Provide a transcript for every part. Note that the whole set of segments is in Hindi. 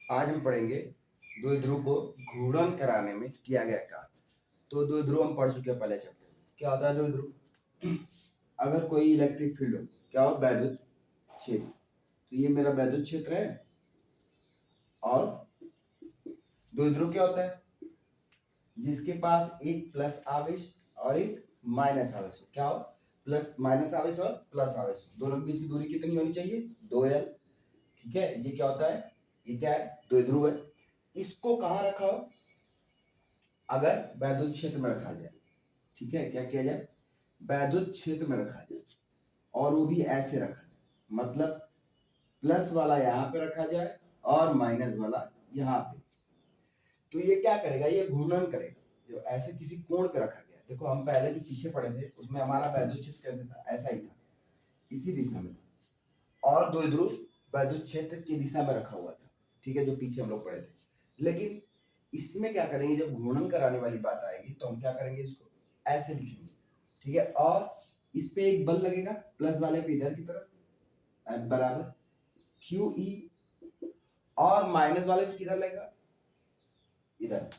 आज हम पढ़ेंगे द्विध्रुव को घूर्णन कराने में किया गया कार्य। तो द्विध्रुव हम पढ़ चुके हैं पहले चैप्टर में। क्या होता है द्विध्रुव? अगर कोई इलेक्ट्रिक फील्ड हो, क्या हो? वैद्युत क्षेत्र। तो ये मेरा वैद्युत क्षेत्र है और द्विध्रुव क्या होता है? जिसके पास एक प्लस आवेश और एक माइनस आवेश हो। क्या हो? प्लस माइनस आवेश और प्लस आवेश, दोनों के बीच की दूरी कितनी होनी चाहिए? 2l। ठीक है, ये क्या होता है? ये क्या है? द्विध्रुव है। इसको कहां रखा हो? अगर वैद्युत क्षेत्र में रखा जाए, ठीक है, क्या किया जाए? वैद्युत क्षेत्र में रखा जाए और वो भी ऐसे रखा जाए, मतलब प्लस वाला यहाँ पे रखा जाए और माइनस वाला यहाँ पे। तो ये क्या करेगा? ये घूर्णन करेगा। जो ऐसे किसी कोण पे रखा गया, देखो हम पहले जो पीछे पढ़े थे उसमें हमारा वैद्युत क्षेत्र कैसे था? ऐसा ही था, इसी दिशा में था और द्विध्रुव वैद्युत क्षेत्र की दिशा में रखा हुआ था। ठीक है, जो पीछे हम लोग पढ़े थे। लेकिन इसमें क्या करेंगे, जब घूर्णन कराने वाली बात आएगी तो हम क्या करेंगे, इसको ऐसे लिखेंगे। ठीक है, और इस पे एक बल लगेगा प्लस वाले पे इधर की तरफ, F बराबर क्यू ई, और माइनस वाले पे किधर लगेगा? इधर।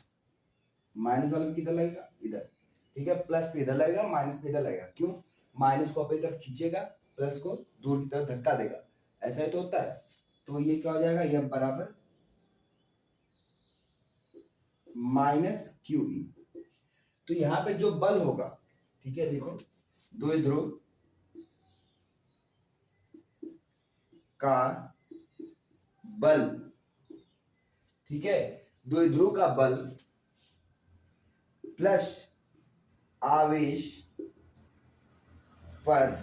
माइनस वाले पे किधर लगेगा? इधर। ठीक है, प्लस पे इधर लगेगा, माइनस पे इधर लगेगा। क्यों? माइनस को अपनी तरफ खींचेगा, प्लस को दूर की तरफ धक्का देगा। ऐसा ही तो होता है। तो ये क्या हो जाएगा? ये बराबर माइनस क्यू ई। तो यहाँ पे जो बल होगा, ठीक है, देखो, द्विध्रुव का बल, ठीक है, द्विध्रुव का बल प्लस आवेश पर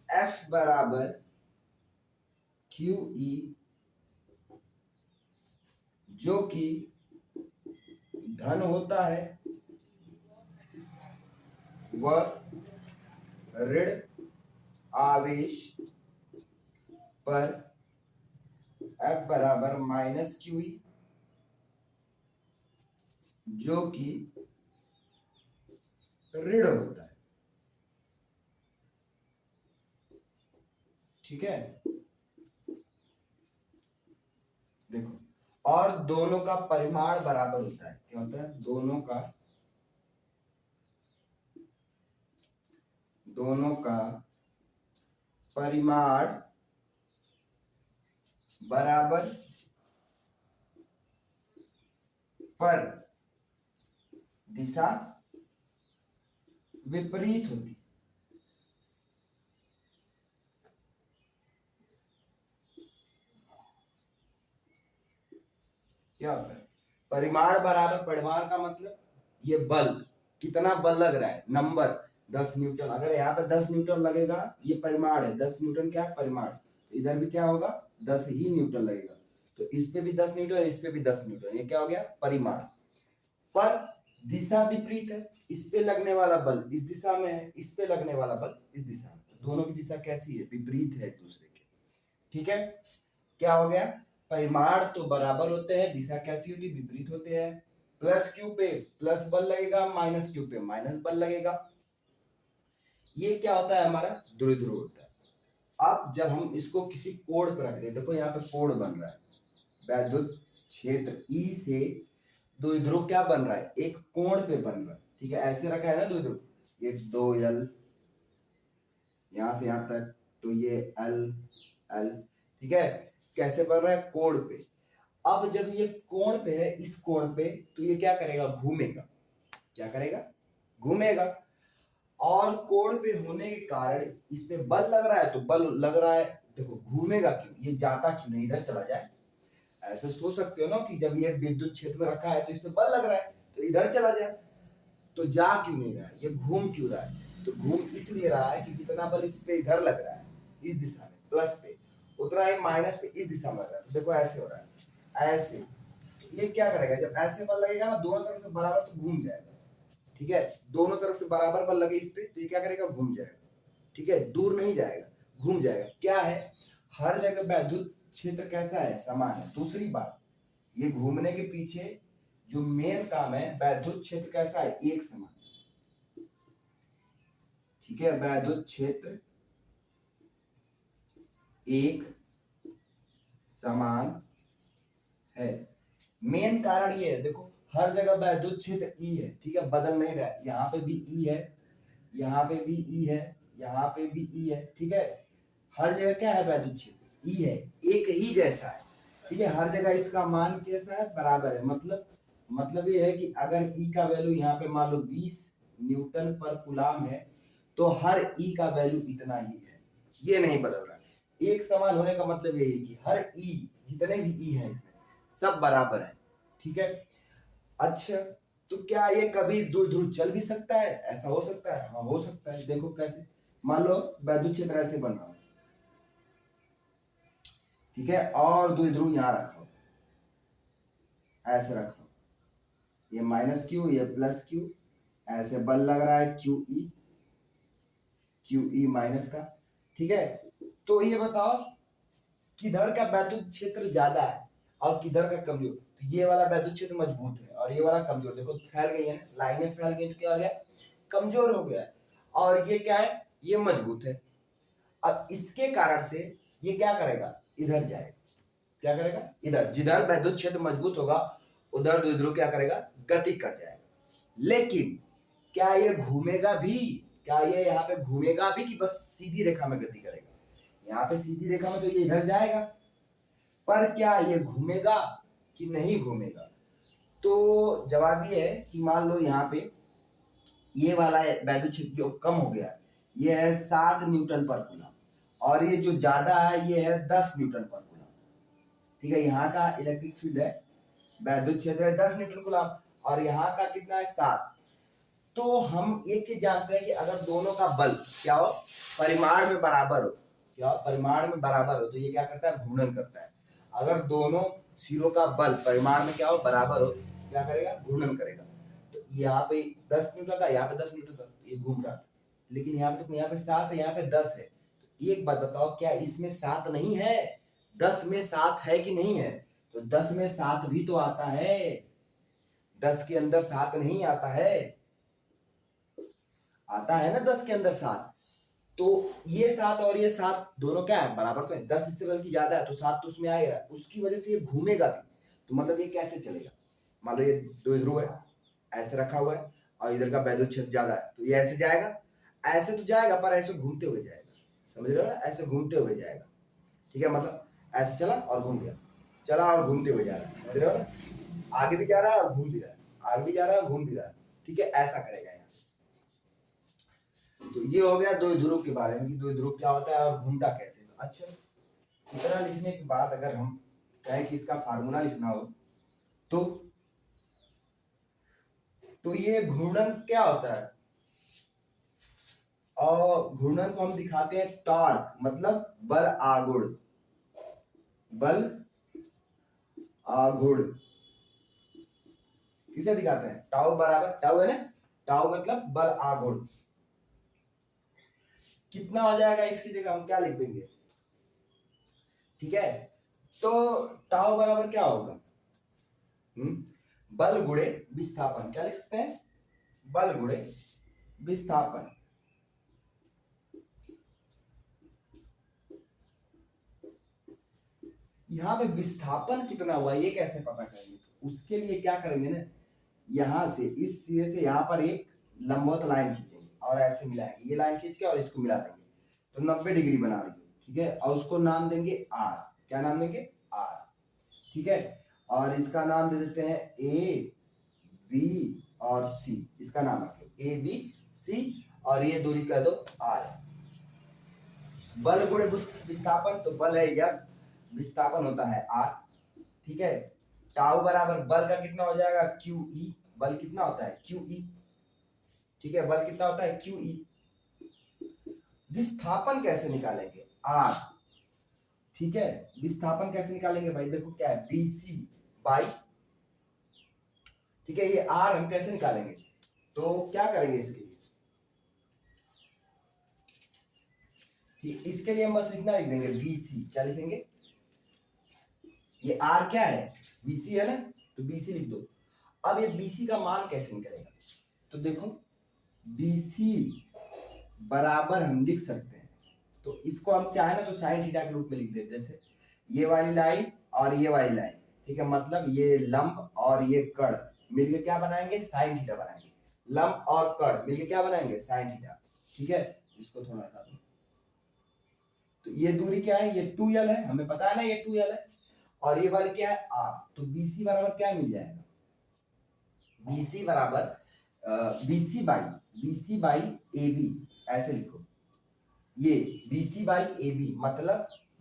F बराबर क्यू ई, जो कि धन होता है, वह ऋण आवेश पर F बराबर माइनस क्यू ई, जो कि ऋण होता है। ठीक है, देखो, और दोनों का परिमाण बराबर होता है। क्या होता है? दोनों का परिमाण बराबर पर दिशा विपरीत होती है। क्या होता है? परिमाण बराबर, परिमाण का मतलब ये बल, कितना बल लग रहा है, नंबर 10 न्यूटन। अगर यहाँ पे 10 न्यूटन लगेगा, ये परिमाण है, 10 न्यूटन क्या है? परिमाण। तो इधर भी क्या होगा? 10 ही न्यूटन लगेगा। तो इस पे भी 10 न्यूटन, इस पे भी 10 न्यूटन। ये क्या हो गया? परिमाण। पर दिशा विपरीत है, इस पे लगने वाला बल इस दिशा में है, इस पे लगने वाला बल इस दिशा में। दोनों की दिशा कैसी है? विपरीत है एक दूसरे के। ठीक है, क्या हो गया? परिमाण तो बराबर होते हैं, दिशा कैसी होती? विपरीत होते हैं। प्लस क्यू पे प्लस बल लगेगा, माइनस क्यू पे माइनस बल लगेगा। ये क्या होता है? हमारा द्विध्रुव होता है। अब जब हम इसको किसी कोण पर रख दे, देखो यहाँ पे कोण बन रहा है, वैद्युत क्षेत्र ई से द्विध्रुव क्या बन रहा है? एक कोण पे बन रहा है। ठीक है, ऐसे रखा है ना द्विध्रुव, ये 2l, यहां से यहां तक, तो ये l। ठीक है, कैसे बन रहा है? कोण पे। अब जब ये कोण पे है, इस कोण पे, तो ये क्या करेगा? घूमेगा। क्या करेगा? घूमेगा। और कोण पे होने के कारण इस पे बल लग रहा है, तो बल लग रहा है। देखो, घूमेगा क्यों? ये जाता क्यों नहीं? इधर चला जाए। ऐसे सोच सकते हो ना कि जब ये विद्युत क्षेत्र में रखा है तो इस पे बल लग रहा है, तो इधर चला जाए। तो जा क्यों नहीं रहा है? ये घूम क्यों रहा है? तो घूम इसलिए रहा है कि जितना बल इस पे इधर लग रहा है, इस दिशा में प्लस पे, उतना ही माइनस पे इस दिशा में लग रहा है। तो देखो ऐसे हो रहा है, ऐसे। ये क्या करेगा? जब ऐसे बल लगेगा ना दोनों तरफ से बराबर, तो घूम जाएगा। ठीक है, दोनों तरफ से बराबर बल लगे इस पे, तो ये क्या करेगा? घूम जाएगा। ठीक है, दूर नहीं जाएगा, घूम जाएगा। क्या है? हर जगह वैद्युत क्षेत्र कैसा है? समान है। दूसरी बात, ये घूमने के पीछे जो मेन काम है, वैद्युत क्षेत्र कैसा है? एक समान। ठीक है, वैद्युत क्षेत्र एक समान है। मेन कारण ये है, देखो हर जगह वैद्युत क्षेत्र ई है, ठीक है, बदल नहीं रहा है। यहाँ पे भी ई है, यहाँ पे भी ई है, यहाँ पे भी ई है, ठीक है। हर जगह क्या है, वैद्युत क्षेत्र ई है, एक ही जैसा है, ठीक है। हर जगह इसका मान कैसा है, बराबर है। मतलब ये है कि अगर ई का वैल्यू यहाँ पे मान लो 20 न्यूटन पर कूलाम है, तो हर ई का वैल्यू इतना ही है, ये नहीं बदल रहा है। एक समान होने का मतलब यही है कि हर ई, जितने भी ई हैं इसमें सब बराबर है, ठीक है। अच्छा, तो क्या ये कभी दूर दूर चल भी सकता है, ऐसा हो सकता है? हाँ हो सकता है। देखो कैसे, मान लो वैद्युत क्षेत्र ऐसे बन रहा है, ठीक है, और द्विध्रुव यहाँ रखा हो, ऐसे रखा हो, ये माइनस क्यू, ये प्लस क्यू, ऐसे बल लग रहा है क्यू ई माइनस का, ठीक है। तो ये बताओ किधर का वैद्युत क्षेत्र ज्यादा है और किधर का कमजोर? तो ये वाला वैद्युत क्षेत्र मजबूत है और ये वाला कमजोर। देखो फैल गई है ना, लाइनें फैल गई तो क्या हो गया, कमजोर हो गया। और ये क्या है, ये मजबूत है। अब इसके कारण से ये क्या करेगा, इधर जाएगा। क्या करेगा, इधर। जिधर वैद्युत क्षेत्र मजबूत होगा उधर द्विध्रुव क्या करेगा, गति कर जाएगा। लेकिन क्या ये घूमेगा भी, क्या ये यहाँ पे घूमेगा भी कि बस सीधी रेखा में गति करेगा? यहाँ पे सीधी रेखा में तो ये इधर जाएगा, पर क्या ये घूमेगा कि नहीं घूमेगा? तो जवाब ये है कि मान लो यहाँ पे ये वाला वैद्युत क्षेत्र जो कम हो गया, ये है 7 न्यूटन पर कूलम, और ये जो ज्यादा है ये है 10 न्यूटन पर कूलम, ठीक है। यहाँ का इलेक्ट्रिक फील्ड है, वैद्युत क्षेत्र है 10 न्यूटन कूलम, और यहाँ का कितना है, 7। तो हम एक चीज जानते हैं कि अगर दोनों का बल क्या हो, परिमाण में बराबर हो, क्या परिमाण में बराबर हो, तो ये क्या करता है, घूर्णन करता है। अगर दोनों सिरों का बल परिमाण में क्या हो, बराबर हो, क्या करेगा, घूर्णन करेगा। तो यहाँ पे 10 न्यूटन था, यहाँ पे 10 न्यूटन था, ये घूम रहा था। लेकिन यहाँ पे देखो, यहाँ पे 7 है, यहाँ पे 10 है। तो एक बात बताओ, क्या इसमें 7 नहीं है? 10 में 7 है कि नहीं है? तो 10 में 7 भी तो आता है, 10 के अंदर 7 नहीं आता है? आता है ना 10 के अंदर 7। तो ये 7 और ये 7 दोनों क्या है, बराबर तो है। 10 इससे बल्कि ज्यादा है तो 7 तो उसमें आएगा, उसकी वजह से ये घूमेगा भी। तो मतलब ये कैसे चलेगा, मान लो ये द्विध्रुव है, ऐसे रखा हुआ है, और इधर का वैद्युत क्षेत्र ज्यादा है, तो ये ऐसे जाएगा, ऐसे तो जाएगा पर ऐसे घूमते हुए जाएगा, समझ रहे हो ना, ऐसे घूमते हुए जाएगा, ठीक है। मतलब ऐसे चला और घूम गया, चला और घूमते हुए जा रहा है, समझ रहे हो ना, आगे भी जा रहा है और घूम भी रहा है, आगे भी जा रहा है और घूम भी रहा है, ठीक है, ऐसा करेगा। तो ये हो गया द्विध्रुव के बारे में कि द्विध्रुव क्या होता है और घूमता कैसे। अच्छा, इतना लिखने के बाद अगर हम कहें कि इसका फार्मूला लिखना हो, तो ये घूर्णन क्या होता है, और घूर्णन को हम दिखाते हैं टॉर्क, मतलब बल आघूर्ण, बल आघूर्ण किसे दिखाते हैं, टाउ बराबर, टाउ है ना, टाउ मतलब बल आघूर्ण। कितना हो जाएगा, इसकी जगह हम क्या लिख देंगे, ठीक है। तो टाउ बराबर क्या होगा, बल गुणे विस्थापन, क्या लिख सकते हैं, बल गुणे विस्थापन। यहाँ पे विस्थापन कितना हुआ ये कैसे पता करेंगे, उसके लिए क्या करेंगे ना, यहां से इस सिरे से यहाँ पर एक लंबवत लाइन खींचेंगे और ऐसे मिलाएंगे, ये लाइन खींच के और इसको मिला देंगे, तो 90 डिग्री बना रही है, ठीक है। और उसको नाम देंगे आर, क्या नाम देंगे, आर, ठीक है। और इसका नाम दे देते हैं ए बी और सी, इसका नाम रख लो ए बी सी, और ये दूरी कह दो आर। बल गुणे विस्थापन, तो बल है यह, विस्थापन होता है आर, ठीक है। टाउ बराबर बल का कितना हो जाएगा, क्यू ई, बल कितना होता है, क्यू ई, ठीक है, बल कितना होता है, क्यू ई। विस्थापन कैसे निकालेंगे, आर, ठीक है। विस्थापन कैसे निकालेंगे भाई, देखो क्या है, बीसी बाई, ठीक है, ये आर हम कैसे निकालेंगे, तो क्या करेंगे इसके लिए, इसके लिए हम बस इतना लिख देंगे बीसी, क्या लिखेंगे, ये आर क्या है, बीसी है ना, तो बीसी लिख दो। अब ये बीसी का मान कैसे निकलेगा, तो देखो बीसी बराबर हम लिख सकते हैं, तो इसको हम चाहे ना तो साइन थीटा के रूप में लिख देते, जैसे ये वाली लाइन और ये वाली लाइन, ठीक है, मतलब ये लंब और ये कर्ण मिलके क्या बनाएंगे, साइन थीटा बनाएंगे। लंब और कर्ण मिलके क्या बनाएंगे, साइन थीटा, ठीक है। इसको थोड़ा हटा दो। तो ये दूरी क्या है, ये 2l है, हमें पता है ना ये 2l है, और ये वाली क्या है, r। तो BC बराबर क्या मिल जाएगा, BC बराबर BC बाई AB, ऐसे लिखो, ये BC बाई AB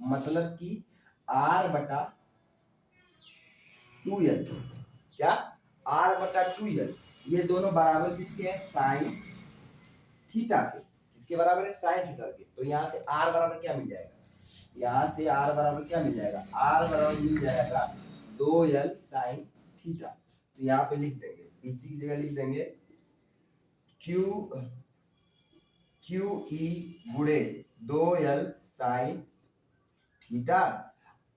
मतलब कि R बटा 2l, क्या, R बटा 2l, ये दोनों बराबर किसके हैं, साइन थीटा के। इसके बराबर है साइन थीटा के। तो यहाँ से R बराबर क्या मिल जाएगा, यहाँ से R बराबर क्या मिल जाएगा, R बराबर मिल जाएगा 2l साइन थीटा। तो यहाँ पे लिख देंगे, BC की जगह लिख देंगे QE गुणे 2l साइन थीटा।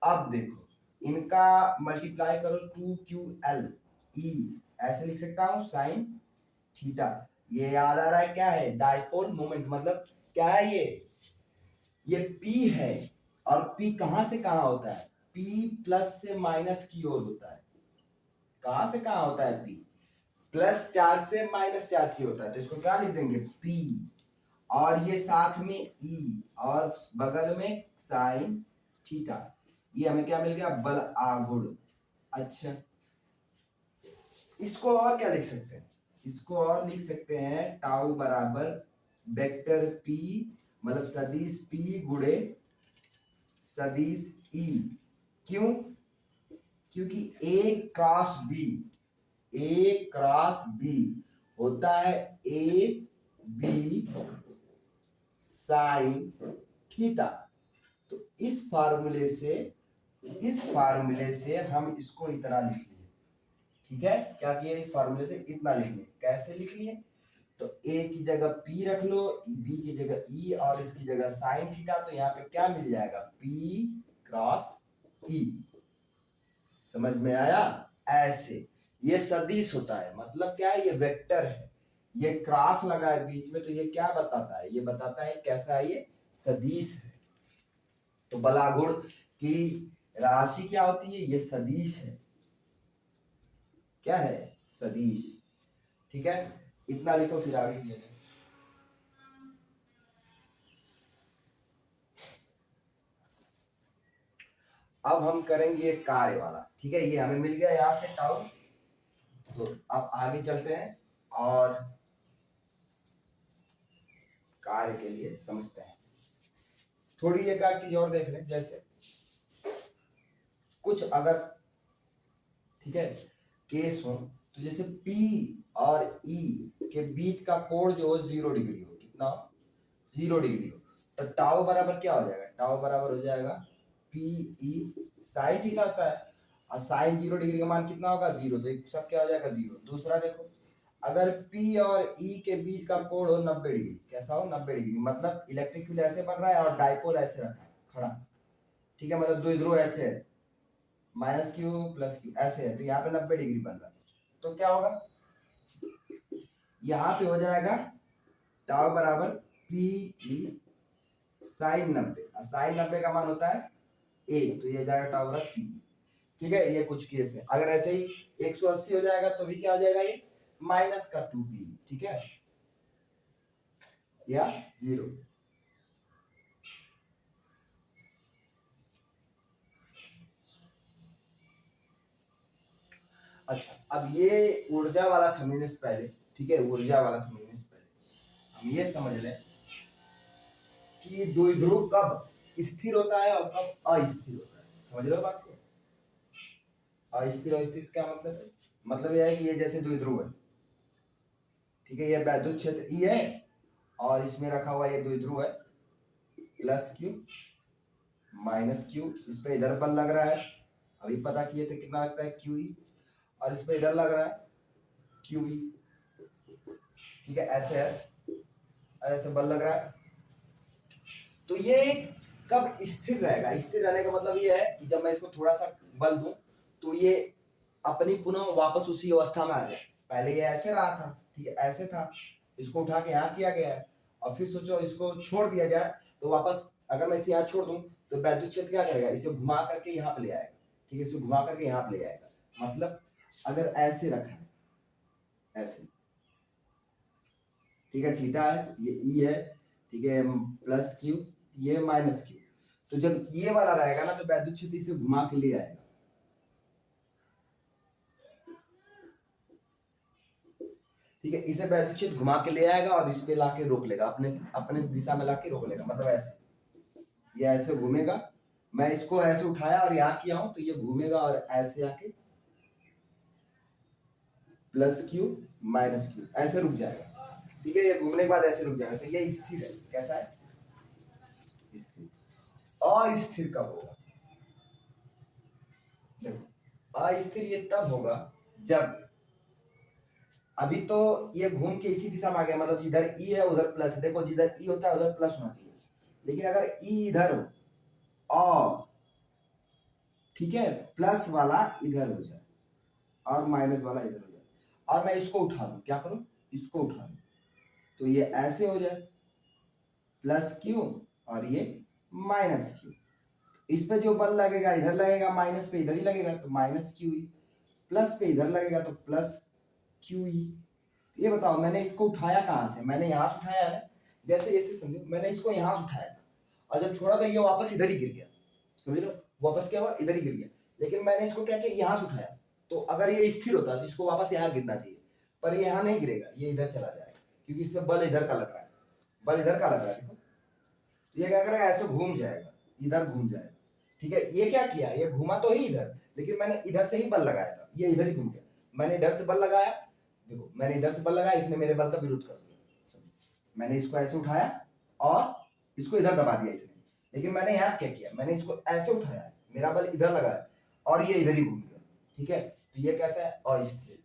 अब देखो इनका मल्टीप्लाई करो 2QL E, ऐसे लिख सकता हूं साइन थीटा। ये याद आ रहा है क्या है, डाइपोल मोमेंट, मतलब क्या है ये P है, और P कहां से कहां होता है, P प्लस से माइनस की ओर होता है। कहां से कहां होता है, P प्लस चार्ज से माइनस चार्ज की होता है। तो इसको क्या लिख देंगे, P, और ये साथ में E, और बगल में साइन थीटा। ये हमें क्या मिल गया, बल आगुण। अच्छा, इसको और क्या लिख सकते हैं, इसको और लिख सकते हैं टाउ बराबर वेक्टर P, मतलब सदिश P गुणे सदिश E। क्यों, क्योंकि A क्रॉस B होता है AB साइन थीटा। तो इस फार्मूले से हम इसको इतना लिख लिए, ठीक है। क्या किया, इस फार्मूले से इतना लिख लिए। कैसे लिख लिए, तो A की जगह P रख लो, B की जगह E, और इसकी जगह साइन थीटा। तो यहाँ पे क्या मिल जाएगा, P क्रॉस E। समझ में आया, ऐसे ये सदिश होता है, मतलब क्या है, ये वेक्टर है, ये क्रॉस लगा है बीच में, तो ये क्या बताता है, ये बताता है कैसा है, ये सदिश है। तो बलागुण की राशि क्या होती है, ये सदिश है, क्या है, सदिश, ठीक है। इतना लिखो, फिर आगे किया जाए। अब हम करेंगे कार्य वाला, ठीक है। ये हमें मिल गया यहां से टाउ। तो अब आगे चलते हैं और कार्य के लिए समझते हैं। थोड़ी एक आध चीज और देख लें, जैसे कुछ अगर, ठीक है, केस हो, तो जैसे P और E के बीच का कोण जो हो 0 डिग्री हो, कितना हो, 0 डिग्री हो, तो टाउ बराबर क्या हो जाएगा, टाउ बराबर हो जाएगा PE साइन थीटा होता है, और साइन 0 डिग्री का मान कितना होगा, 0। तो सब क्या हो जाएगा, 0। दूसरा देखो, अगर P और E के बीच का कोण हो 90 डिग्री, कैसा हो, 90 डिग्री, मतलब इलेक्ट्रिक फील्ड ऐसे बन रहा है और डाइपोल ऐसे रखा है खड़ा, ठीक है, मतलब द्विध्रुव ऐसे है, -q + q ऐसे है, तो यहाँ पे 90 डिग्री बन रहा है। तो क्या होगा, यहाँ पे हो जाएगा टाउ बराबर PE साइन 90, साइन 90 का मान होता है 1, तो ये जाएगा टाउ बराबर PE, ठीक है। ये कुछ केस है, अगर ऐसे ही 180 हो जाएगा तो भी क्या हो जाएगा, ये -2PE, ठीक है, या 0। अच्छा, अब ये ऊर्जा वाला समझने से पहले, ठीक है, ऊर्जा वाला समझने से पहले हम ये समझ लें कि द्विध्रुव कब स्थिर होता है और कब अस्थिर होता है। समझ रहे हो बात को, अस्थिर और स्थिर क्या मतलब है, मतलब यह है कि ये जैसे द्विध्रुव है, ठीक है, ये वैद्युत क्षेत्र E है, और इसमें रखा हुआ ये द्विध्रुव है, +q -q, इस पे इधर बल लग रहा है, अभी पता किए थे कितना लगता है, QE, और इस पे इधर लग रहा है QE, ठीक है, ऐसे है, ऐसे बल लग रहा है। तो ये कब स्थिर रहेगा, स्थिर रहने का मतलब ये है कि जब मैं इसको थोड़ा सा बल दूं तो ये अपनी पुनः वापस उसी अवस्था में आ जाए। पहले ये ऐसे रहा था, ठीक है, ऐसे था, इसको उठा के यहाँ किया गया है, और फिर सोचो इसको छोड़ दिया जाए तो वापस अगर मैं इसे यहाँ छोड़ दूं तो वैद्युत क्षेत्र क्या करेगा, इसे घुमा करके यहाँ पे ले आएगा, ठीक है, इसे घुमा करके यहाँ पे ले आएगा। मतलब अगर ऐसे रखा है, ऐसे, ठीक है, थीटा है, ये ई है, ठीक है, प्लस क्यू, ये माइनस क्यू, तो जब ये वाला रहेगा ना तो वैद्युत क्षेत्र इसे घुमा के ले आएगा, ठीक है, इसे वैद्युत क्षेत्र घुमा के ले आएगा और इस पे लाके रोक लेगा, अपने अपने दिशा में लाके रोक लेगा, मतलब ऐसे, ये ऐसे घूमेगा, मैं इसको ऐसे उठाया और यहाँ किया हूं तो ये घूमेगा और ऐसे आके प्लस क्यू माइनस क्यू ऐसे रुक जाएगा, ठीक है, ये घूमने के बाद ऐसे रुक जाएगा, तो ये स्थिर है, कैसा है, स्थिर। अस्थिर कब होगा, देखो अस्थिर ये तब होगा जब, अभी तो ये घूम के इसी दिशा में आ गया, मतलब जिधर ई है उधर प्लस, देखो जिधर ई होता है उधर प्लस होना चाहिए, लेकिन अगर ई इधर हो और, ठीक है, प्लस वाला इधर हो जाए और माइनस वाला इधर हो जाए, और मैं इसको उठा लूं, क्या करूं, इसको उठा लूं, तो ये ऐसे हो जाए प्लस क्यू और ये माइनस क्यू, इस पे जो बल लगेगा इधर लगेगा, माइनस पे इधर ही लगेगा तो माइनस क्यू ई, प्लस पे इधर लगेगा तो प्लस क्यू ई। ये बताओ मैंने इसको उठाया कहां से, मैंने यहां से उठाया है, जैसे ऐसे समझो, मैंने इसको यहां से उठाया था और जब छोड़ा तो ये वापस इधर ही गिर गया, समझ लो, वापस क्या हुआ, इधर ही गिर गया, लेकिन मैंने इसको क्या किया, यहां से उठाया, तो अगर ये स्थिर होता तो इसको वापस यहाँ गिरना चाहिए, पर ये यहाँ नहीं गिरेगा, ये इधर चला जाएगा, क्योंकि इसमें बल इधर का लग रहा है, बल इधर का लग रहा है, देखो ये क्या करेगा, ऐसे घूम जाएगा, इधर घूम जाएगा, ठीक है, ये क्या किया, ये घूमा तो ही इधर, लेकिन मैंने इधर से ही बल लगाया था, ये इधर ही घूम गया, मैंने इधर से बल लगाया, देखो मैंने इधर से बल लगाया, इसने मेरे बल का विरोध कर दिया, मैंने इसको ऐसे उठाया और इसको इधर दबा दिया इसने, लेकिन मैंने यहाँ क्या किया, मैंने इसको ऐसे उठाया, मेरा बल इधर लगाया और ये इधर ही घूम गया, ठीक है, तो ये कैसा है, अस्थिर,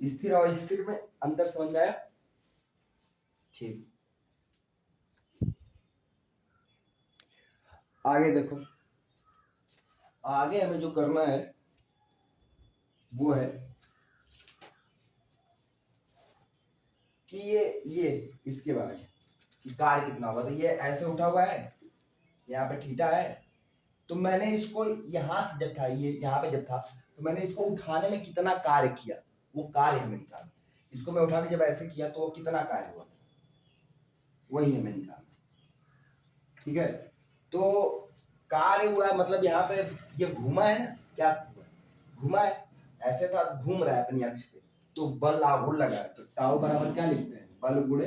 स्थिर और स्थिर में अंतर समझ में आया, ठीक। आगे देखो, आगे हमें जो करना है वो है कि ये इसके बारे में कि कार्य कितना होगा, तो ये ऐसे उठा हुआ है, यहाँ पे थीटा है, तो मैंने इसको यहां से जब था, ये यहाँ पे जब था, तो मैंने इसको उठाने में कितना कार्य किया, वो कार्य हमें निकालना, इसको मैं उठा के जब ऐसे किया तो कितना कार्य हुआ, वही हमें निकालना, ठीक है, तो कार्य हुआ है, मतलब यहाँ पे ये घूमा है ना, क्या हुआ, घूमा है, ऐसे था, घूम रहा है अपनी अक्ष पे, तो बल लागू लगा है, तो टाउ बराबर क्या लिखते हैं, बल गुणे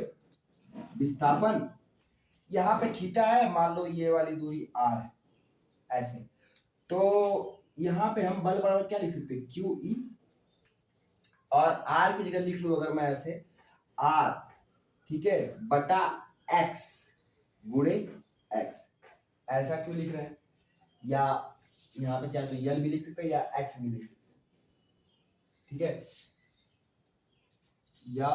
विस्थापन, यहाँ पे थीटा है, मान लो ये वाली दूरी आर है, ऐसे, तो यहाँ पे हम बल बराबर क्या लिख सकते हैं, क्यू ई, और आर की जगह लिख लो अगर मैं ऐसे, आर, ठीक है, बटा एक्स गुणे एक्स, ऐसा क्यों लिख रहे हैं, या यहाँ पे चाहे तो यल भी लिख सकते हैं या एक्स भी लिख सकते हैं, ठीक है, या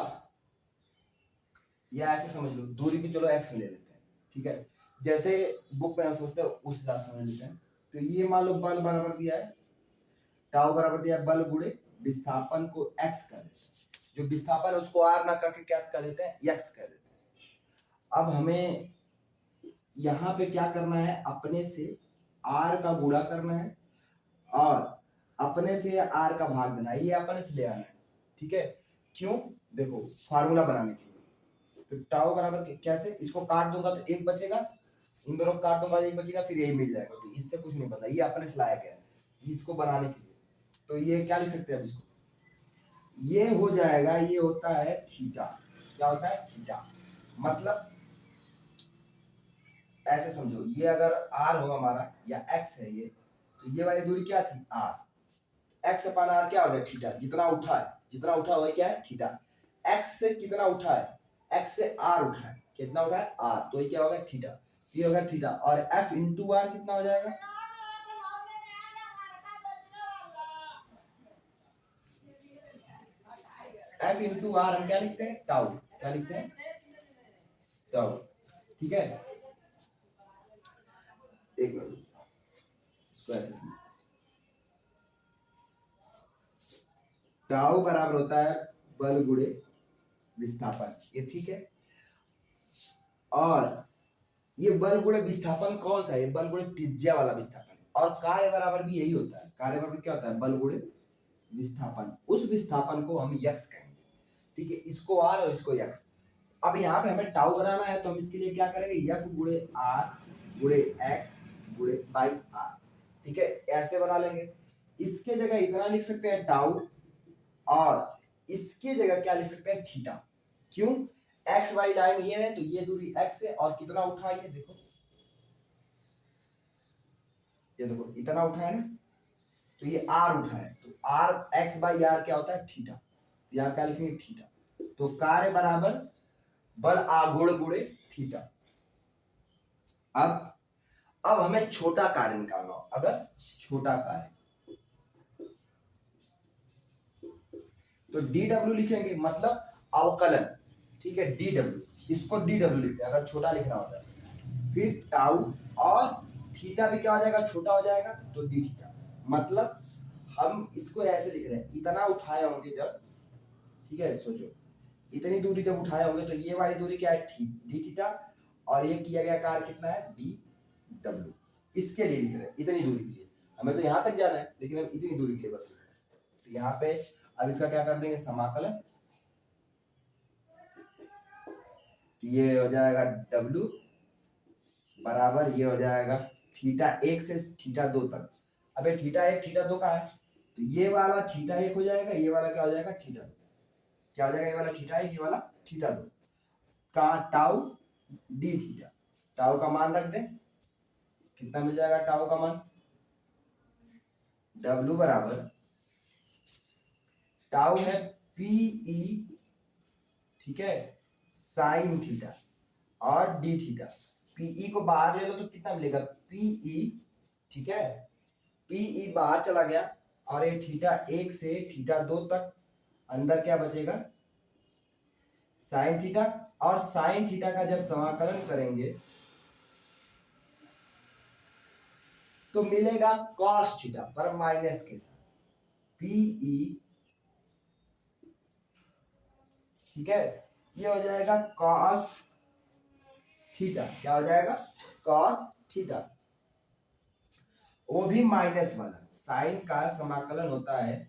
ऐसे समझ लो, दूरी की चलो एक्स ले लेते हैं, ठीक है, जैसे बुक में हम सोचते हैं उस हिसाब से समझ लेते हैं, तो ये मान लो बल बराबर दिया है, टाउ बराबर दिया है बल गुणे विस्थापन को एक्स कर देते हैं, जो विस्थापन है उसको आर ना करके क्या कर देते हैं, एक्स कर देते हैं। अब हमें यहाँ पे क्या करना है, अपने से आर का गुणा करना है और अपने से आर का भाग देना है, ये अपने से ले आना है, ठीक है, क्यों, देखो फार्मूला बनाने के लिए, तो टाउ बराबर कैसे, इसको काट दूंगा तो एक बचेगा, इन दोनों को काट दूंगा एक बचेगा, फिर यही मिल जाएगा, तो इससे कुछ नहीं पता, ये अपने से लाया गया है इसको बनाने के लिए, तो ये क्या लिख सकते हैं अब इसको, ये हो जाएगा, ये होता है थीटा, क्या होता है थीटा, मतलब ऐसे समझो, ये अगर आर हो हमारा या एक्स है ये, तो ये वाली दूरी क्या थी, आर, एक्स अपान आर क्या हो गया, थीटा, जितना उठा है, जितना उठा हुआ क्या है थीटा, एक्स से कितना उठा है, एक्स से आर उठा है, कितना उठा है आर, तो ये क्या होगा थीटा, ये होगा थीटा, और एफ इंटू आर कितना हो जाएगा, एफ इंटू आर हम क्या लिखते हैं, टाउ, क्या लिखते हैं, टाउ, ठीक है, एक मिनट, टाउ बराबर होता है बल गुणे विस्थापन, ये ठीक है, और ये बल गुणे विस्थापन कौन सा है, बल गुणे त्रिज्या वाला विस्थापन, और कार्य बराबर भी यही होता है, कार्य बराबर क्या होता है, बल गुणे विस्थापन, उस विस्थापन को हम यक्स कहेंगे, ठीक है, इसको आर और इसको यक्स। अब यहाँ पे हमें टाउ बनाना है, तो हम इसके लिए क्या करेंगे, यक गुणे आर गुणे एक्स गुणे बाई आर, ठीक है, ऐसे बना लेंगे। इसके जगह इतना लिख सकते हैं टाउ, और इसके जगह क्या लिख सकते हैं, थीटा। क्यों, एक्स वाई लाइन ये है, तो ये दूरी एक्स है, और कितना उठा, ये देखो, ये देखो इतना उठा है ना, तो ये आर उठा है, तो आर एक्स बाई आर क्या होता है, थीटा। यहाँ क्या लिखेंगे, थीटा। तो कार्य बराबर बल आगुण गुणे थीटा। अब हमें छोटा कार्य निकालना हो, अगर छोटा कार्य तो डी डब्ल्यू लिखेंगे, मतलब अवकलन, ठीक है, डी डब्ल्यू, इसको डी डब्ल्यू लिखते हैं अगर छोटा लिखना होता है। फिर टाउ और थीटा भी क्या हो जाएगा, छोटा हो जाएगा, तो डी थीटा। मतलब हम इसको ऐसे लिख रहे हैं, इतना उठाए होंगे जब, ठीक है, सोचो इतनी दूरी जब उठाए होंगे, तो ये वाली दूरी क्या है, डी थीटा, और ये किया गया कार्य कितना है, डी डब्ल्यू। इसके लिए लिख रहे हैं, इतनी दूरी के लिए, हमें तो यहां तक जाना है, लेकिन हम इतनी दूरी के लिए बस लिख रहे हैं। तो यहाँ पे अब इसका क्या कर देंगे, समाकलन, ये हो जाएगा W बराबर, ये हो जाएगा थीटा 1 से थीटा 2 तक। अबे थीटा 1 थीटा 2 का है, तो ये वाला थीटा 1 हो जाएगा, ये वाला क्या हो जाएगा, थीटा 2। क्या हो जाएगा, ये वाला थीटा 1, ये वाला थीटा 2 का टाउ डी थीटा। टाउ का मान रख दें, कितना मिल जाएगा टाउ का मान, W बराबर टाउ है PE, ठीक है, साइन थीटा और डी थीटा। पीई को बाहर ले लो तो कितना मिलेगा, पीई, ठीक है, पीई बाहर चला गया, और ये थीटा 1 से थीटा 2 तक, अंदर क्या बचेगा, साइन थीटा। और साइन थीटा का जब समाकलन करेंगे तो मिलेगा कॉस थीटा पर माइनस के साथ, पीई, ठीक है, ये हो जाएगा कॉस थीटा। क्या हो जाएगा, कॉस थीटा, वो भी माइनस वाला। साइन का समाकलन होता है,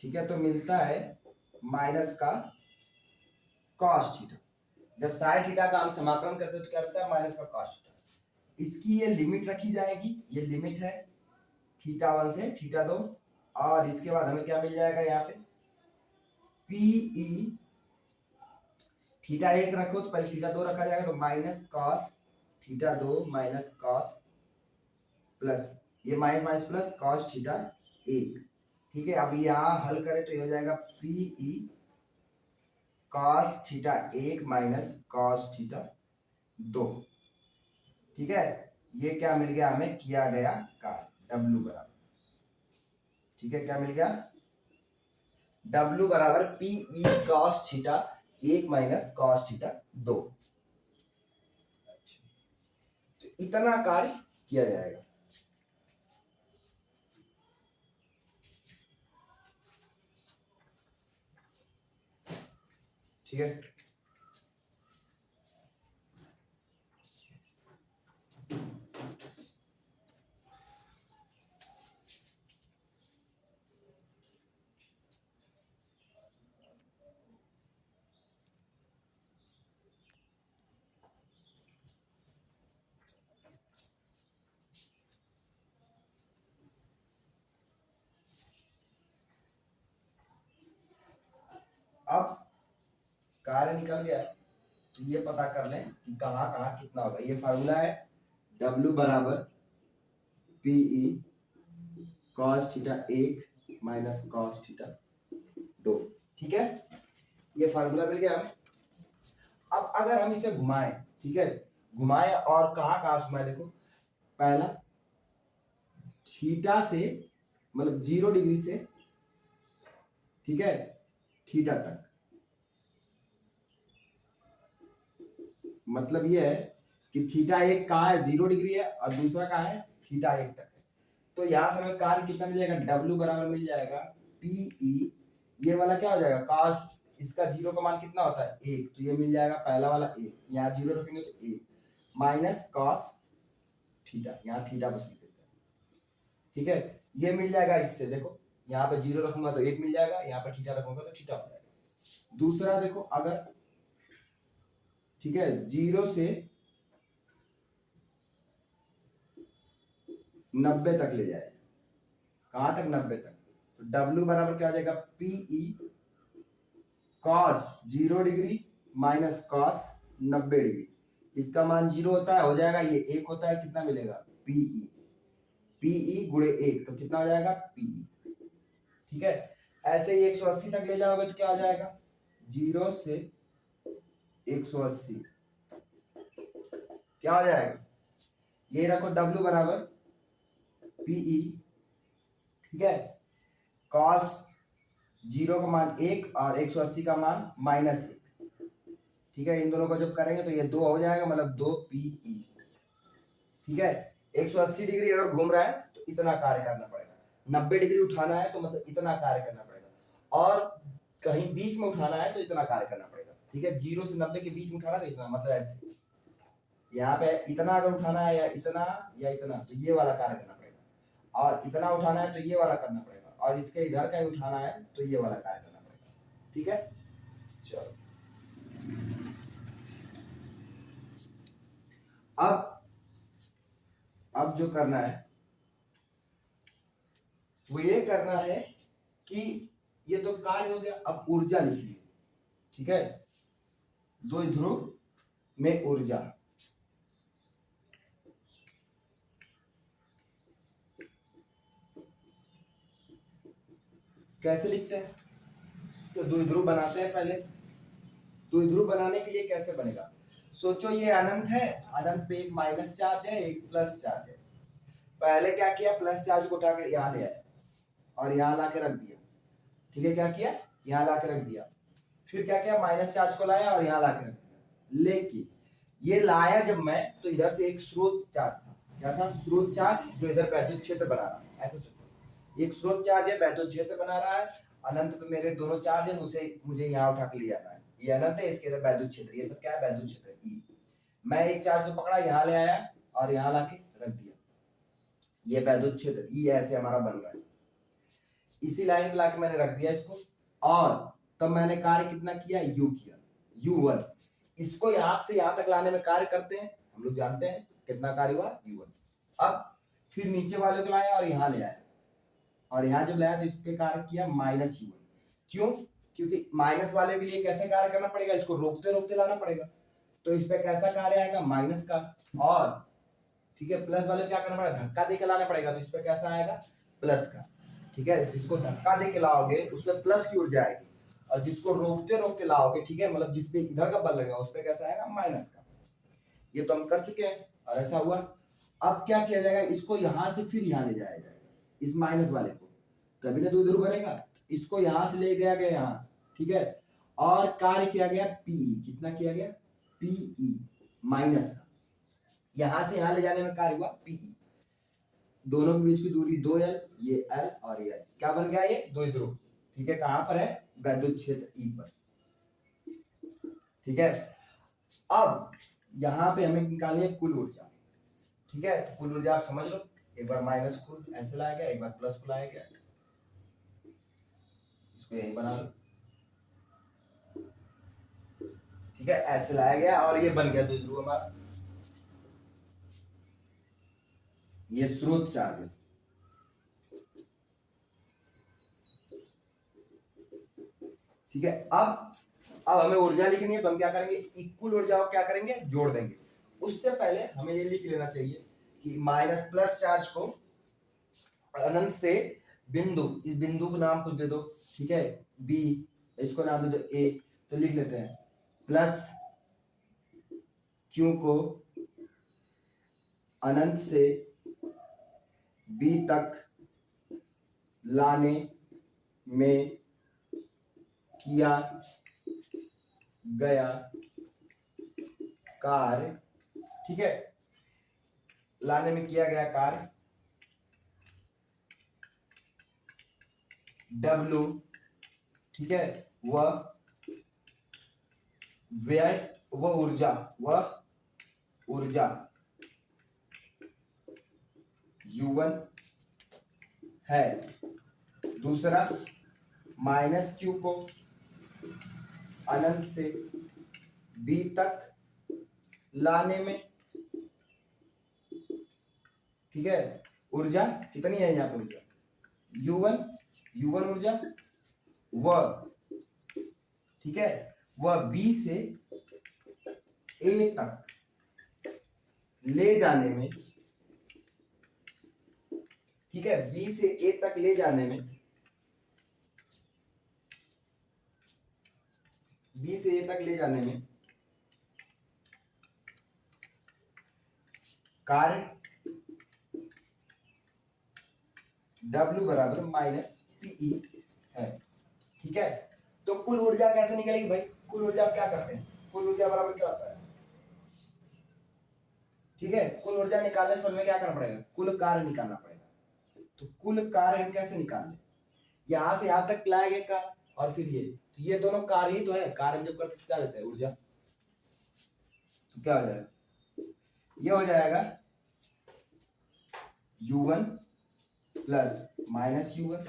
ठीक है, तो मिलता है माइनस का कॉस थीटा। जब साइन थीटा का हम समाकलन करते हैं तो क्या मिलता है, माइनस का कॉस थीटा। इसकी ये लिमिट रखी जाएगी, ये लिमिट है थीटा 1 से थीटा 2, और इसके बाद हमें क्या मिल जाएगा, यहाँ पे पीई, थीटा 1 रखो तो पहले थीटा 2 रखा जाएगा, तो minus cos theta 2 minus cos, plus ये minus minus plus cos theta 1, ठीक है। अब यहाँ हल करें तो ये हो जाएगा PE cos theta 1 minus cos theta 2, ठीक है। ये क्या मिल गया हमें, किया गया कार्य W बराबर, ठीक है, क्या मिल गया, W बराबर PE cos theta 1 minus cos theta 2। तो इतना कार्य किया जाएगा, ठीक है। अब कार्य निकल गया, तो ये पता कर लें कि कहाँ कहाँ कितना होगा। ये फार्मूला है W बराबर PE cos theta 1 minus cos theta 2, ठीक है, ये फार्मूला मिल गया हमें। अब अगर हम इसे घुमाएं, ठीक है, घुमाएं और कहाँ कहाँ घुमाएं, देखो पहला थीटा से, मतलब 0 डिग्री से, ठीक है, थीटा तक, मतलब ये है कि थीटा 1 कहाँ है, 0 डिग्री है, और दूसरा कहाँ है, थीटा 1 तक है। तो यहां से हमें कार्य कितना मिल जाएगा, W बराबर मिल जाएगा पीई, ये वाला क्या हो जाएगा, कॉस इसका जीरो का मान कितना होता है 1, तो ये मिल जाएगा पहला वाला 1, यहाँ जीरो रखेंगे तो 1 माइनस कॉस थीटा, यहाँ थीटा बस लिख देते हैं। ठीक है, ये मिल जाएगा इससे, देखो यहाँ पे जीरो रखूंगा तो 1 मिल जाएगा, यहाँ पे थीटा रखूंगा तो थीटा हो जाएगा। दूसरा देखो, अगर ठीक है 0 से 90 तक ले जाए, कहां तक 90 तक, तो W बराबर क्या आ जाएगा PE cos 0 degree minus cos 90 degree, इसका मान 0 होता है, हो जाएगा ये 1 होता है, कितना मिलेगा PE गुणे 1, तो कितना हो जाएगा PE। ठीक है, ऐसे ही 180 तक ले जाओगे तो क्या हो जाएगा 0 से 180 क्या हो जाएगा, ये रखो W बराबर PE, ठीक है, cos 0 का मान 1 और 180 का मान -1, ठीक है, इन दोनों को जब करेंगे तो ये 2 हो जाएगा, मतलब 2 PE। ठीक है, 180 डिग्री अगर घूम रहा है तो इतना कार्य करना पड़ेगा, 90 डिग्री उठाना है तो मतलब इतना कार्य करना पड़ेगा, और कहीं बीच में उठाना है तो इतना कार्य करना पड़ेगा। ठीक है, 0 से 90 के बीच में उठाना तो इतना, मतलब ऐसे यहाँ पे इतना अगर उठाना है या इतना तो ये वाला कार्य करना पड़ेगा, और इतना उठाना है तो ये वाला करना पड़ेगा, और इसके इधर का उठाना है तो ये वाला कार्य करना पड़ेगा। ठीक है, चलो अब जो करना है वो ये करना है कि ये तो कार्य हो गया, अब ऊर्जा लिख लीजिए। ठीक है, द्विध्रुव में ऊर्जा, कैसे लिखते हैं, तो द्विध्रुव बनाते हैं। पहले द्विध्रुव बनाने के लिए कैसे बनेगा, सोचो ये अनंत है, अनंत पे एक माइनस चार्ज है, एक प्लस चार्ज है। पहले क्या किया, प्लस चार्ज को उठाकर यहाँ ले आया और यहाँ ला के रख दिया। ठीक है, क्या किया, यहाँ ला के रख दिया, फिर क्या किया, माइनस चार्ज को लाया और यहाँ ला के रख दिया। लेकिन ये लाया जब मैं, तो इधर से एक स्रोत चार्ज था, क्या था, स्रोत चार्ज, जो इधर वैद्युत क्षेत्र बना रहा है। ऐसे सोचो, एक स्रोत चार्ज है, वैद्युत क्षेत्र बना रहा है, अनंत पे मेरे दोनों चार्ज है, मुझे यहाँ उठा के ले जाना है। ये अनंत है, इसके अंदर वैद्युत क्षेत्र, ये सब क्या है, वैद्युत क्षेत्र E। मैं एक चार्ज को पकड़ा, यहाँ ले आया और यहाँ ला के रख दिया, ये वैद्युत क्षेत्र E ऐसे हमारा बन रहा है। इसी लाइन पे लाके मैंने रख दिया इसको, और तब मैंने कार्य कितना किया, U किया, U1। इसको यहाँ से यहाँ तक लाने में कार्य करते हैं, हम लोग जानते हैं कितना कार्य हुआ, U1। अब फिर नीचे वाले को लाया और यहाँ ले आया, और यहाँ जब लाया तो इस पे कार्य किया -U1। क्यों, क्योंकि माइनस वाले के लिए कैसे कार्य करना पड़ेगा, इसको रोकते रोकते लाना पड़ेगा, तो इस पे कैसा कार्य आएगा, माइनस का। और ठीक है, प्लस वाले क्या करना पड़ेगा, धक्का दे के लाना पड़ेगा, तो इस पे कैसा आएगा, प्लस का। ठीक है, जिसको धक्का दे के लाओगे उसमें प्लस की ऊर्जा आएगी, और जिसको रोकते रोकते लाओगे, ठीक है, मतलब जिसपे इधर का बल लगेगा उस पे कैसा आएगा, माइनस का। ये तो हम कर चुके हैं, और ऐसा हुआ। अब क्या किया जाएगा, इसको यहां से फिर यहाँ ले जाया जाएगा, इस माइनस वाले को, तभी ना द्विध्रुव बनेगा। इसको यहां से ले गया गया यहाँ, ठीक है, और कार्य किया गया PE, कितना किया गया, PE माइनस का, यहां से यहां ले जाने में कार्य हुआ PE। दोनों के बीच की दूरी 2L, ये L और ये L, क्या बन गया, ये द्विध्रुव। ठीक है, कहां पर है, वैद्युत क्षेत्र E पर। ठीक है, अब यहां पे हमें निकालनी है कुल ऊर्जा। ठीक है, तो कुल ऊर्जा आप समझ लो, एक बार माइनस को ऐसे लाया गया, एक बार प्लस को लाया गया, इसको यही बना लो। ठीक है, ऐसे लाया गया और ये बन गया द्विध्रुव हमारा, ये स्रोत चार्ज है। ठीक है, अब हमें ऊर्जा लिखनी है, तो हम क्या करेंगे, इक्वल ऊर्जा को क्या करेंगे, जोड़ देंगे। उससे पहले हमें ये लिख लेना चाहिए कि माइनस प्लस चार्ज को अनंत से बिंदु, इस बिंदु को नाम कुछ दे दो, ठीक है, B, इसको नाम दे दो A, तो लिख लेते हैं प्लस Q को अनंत से B तक लाने में किया गया कार्य, ठीक है, लाने में किया गया कार्य W, ठीक है, वह व्यय वह ऊर्जा U1 है। दूसरा, माइनस Q को अनंत से B तक लाने में, ठीक है, ऊर्जा कितनी है यहाँ पे? ऊर्जा U1 ऊर्जा वह, ठीक है, वह B से A तक ले जाने में, ठीक है, B से A तक ले जाने में, B से A तक ले जाने में कार्य W बराबर माइनस PE है, ठीक है। तो कुल ऊर्जा कैसे निकलेगी भाई? कुल ऊर्जा क्या करते हैं? कुल ऊर्जा बराबर क्या होता है? ठीक है, कुल ऊर्जा निकालने से हमें क्या करना पड़ेगा? कुल कार्य निकालना पड़ेगा। तो कुल कार्य हम कैसे निकालें? यहां से यहां तक लाएंगे का, और फिर ये दोनों कार्य ही तो है। कार्य जब करते क्या देता है? ऊर्जा। तो क्या हो जाएगा? ये हो जाएगा U1 प्लस माइनस U1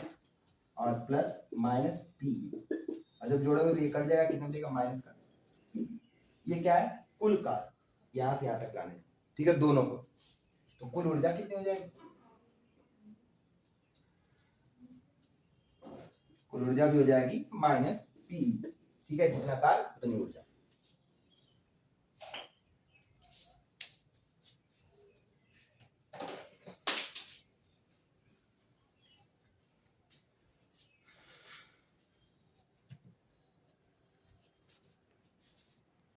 और प्लस माइनस PE, और जब जोड़ोगे तो ये कट जाएगा, कितना देगा? माइनस का। ये क्या है? कुल कार्य यहां से यहां तक लाने, ठीक है, दोनों को। तो कुल ऊर्जा कितनी हो जाएगी? कुल ऊर्जा भी हो जाएगी माइनस PE, ठीक है, जितना कार्य उतनी ऊर्जा।